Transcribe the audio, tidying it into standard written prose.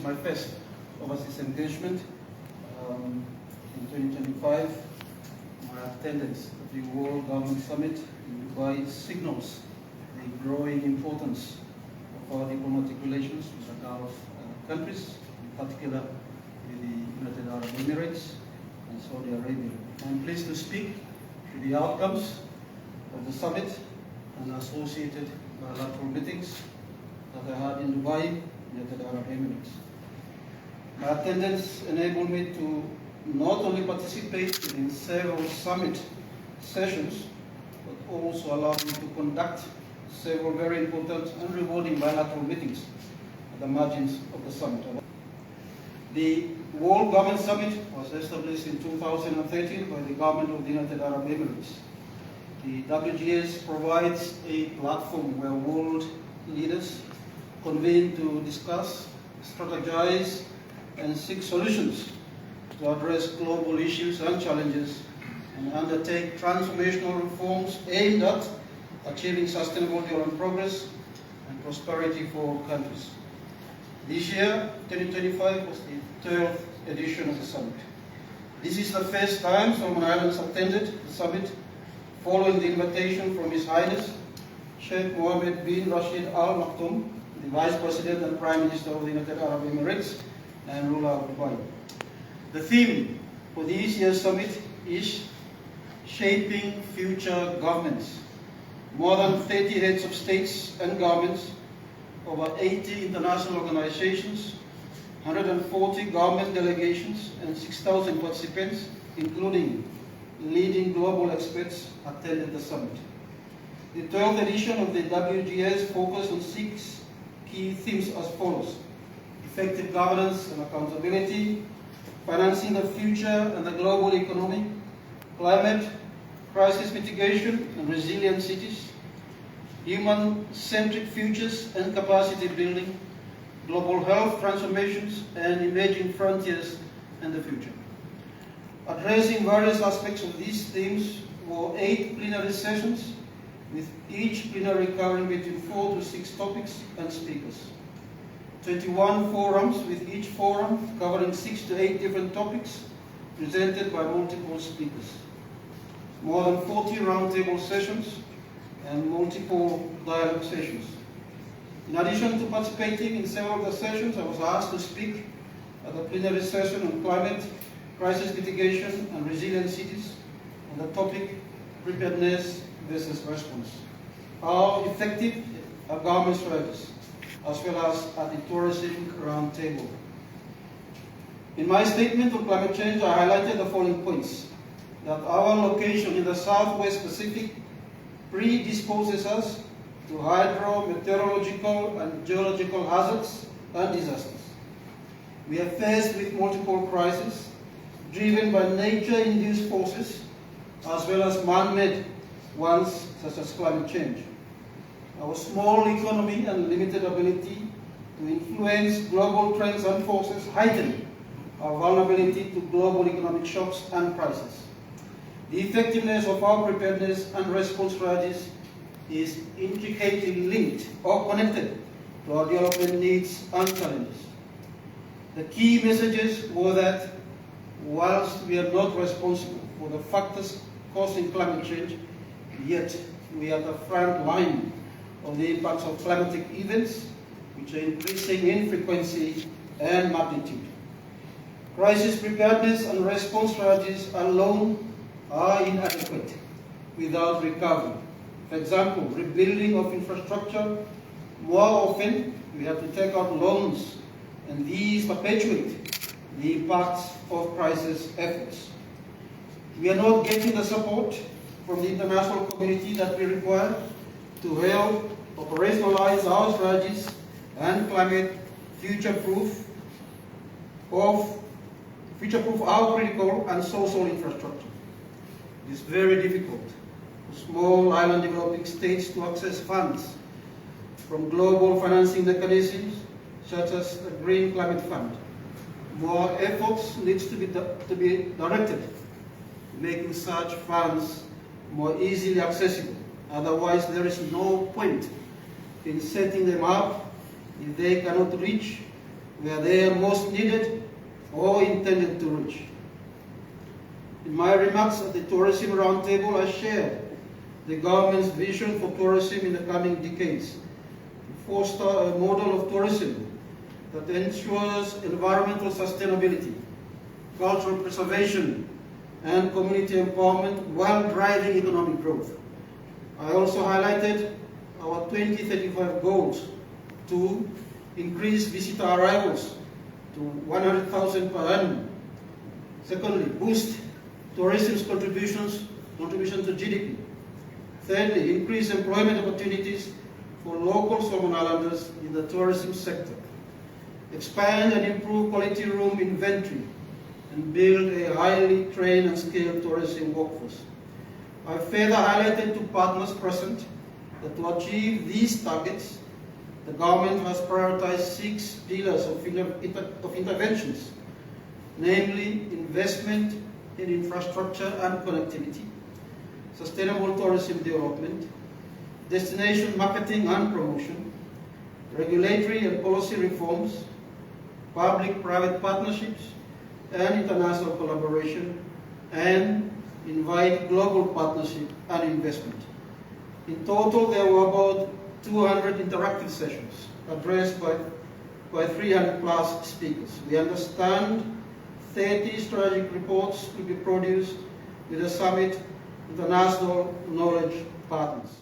is my first overseas engagement in 2025. My attendance at the World Government Summit in Dubai signals the growing importance of our diplomatic relations with the Gulf countries, in particular with the United Arab Emirates and Saudi Arabia. I'm pleased to speak to the outcomes of the summit and associated bilateral meetings that I had in Dubai, United Arab Emirates. My attendance enabled me to not only participate in several summit sessions, but also allowed me to conduct several very important and rewarding bilateral meetings at the margins of the summit. The World Government Summit was established in 2013 by the government of the United Arab Emirates. The WGS provides a platform where world leaders convene to discuss, strategize, and seek solutions to address global issues and challenges and undertake transformational reforms aimed at achieving sustainable development progress and prosperity for all countries. This year, 2025, was the 3rd edition of the summit. This is the first time Solomon Islands attended the summit following the invitation from His Highness Sheikh Mohammed bin Rashid Al Maktoum, the Vice President and Prime Minister of the United Arab Emirates and ruler of Dubai. The theme for this year's summit is Shaping Future Governments. More than 30 heads of states and governments, over 80 international organizations, 140 government delegations, and 6,000 participants, including leading global experts, attended the summit. The 12th edition of the WGS focused on 6 key themes as follows: effective governance and accountability, financing the future and the global economy, climate, crisis mitigation and resilient cities, human-centric futures and capacity building, global health transformations and emerging frontiers and the future. Addressing various aspects of these themes were 8 plenary sessions, with each plenary covering between 4 to 6 topics and speakers. 21 forums, with each forum covering 6 to 8 different topics, presented by multiple speakers. More than 40 roundtable sessions and multiple dialogue sessions. In addition to participating in several of the sessions, I was asked to speak at the plenary session on climate, crisis mitigation and resilient cities on the topic preparedness versus response. How effective are government strategies, as well as at the tourism roundtable. In my statement on climate change, I highlighted the following points: that our location in the Southwest Pacific predisposes us to hydro, meteorological and geological hazards and disasters. We are faced with multiple crises driven by nature-induced forces as well as man-made ones such as climate change. Our small economy and limited ability to influence global trends and forces heighten our vulnerability to global economic shocks and crises. The effectiveness of our preparedness and response strategies is intricately linked or connected to our development needs and challenges. The key messages were that whilst we are not responsible for the factors causing climate change, yet we are at the front line of the impacts of climatic events, which are increasing in frequency and magnitude. Crisis preparedness and response strategies alone are inadequate without recovery. For example, rebuilding of infrastructure, more often we have to take out loans, and these perpetuate the impacts of crisis efforts. We are not getting the support from the international community that we require to help operationalize our strategies and climate future-proof our critical and social infrastructure. It is very difficult for small island developing states to access funds from global financing mechanisms such as the Green Climate Fund. More efforts needs to be directed to making such funds more easily accessible. Otherwise, there is no point in setting them up if they cannot reach where they are most needed or intended to reach. In my remarks at the Tourism Roundtable, I shared the government's vision for tourism in the coming decades to foster a model of tourism that ensures environmental sustainability, cultural preservation, and community empowerment while driving economic growth. I also highlighted our 2035 goals to increase visitor arrivals to 100,000 per annum. Secondly, boost tourism's contribution to GDP. Thirdly, increase employment opportunities for local Solomon Islanders in the tourism sector. Expand and improve quality room inventory and build a highly trained and skilled tourism workforce. I further highlighted to partners present that to achieve these targets, the government has prioritized 6 pillars of interventions, namely investment in infrastructure and connectivity, sustainable tourism development, destination marketing and promotion, regulatory and policy reforms, public-private partnerships, and international collaboration, and invite global partnership and investment. In total, there were about 200 interactive sessions addressed by 300 plus speakers. We understand 30 strategic reports will be produced with the summit international knowledge partners.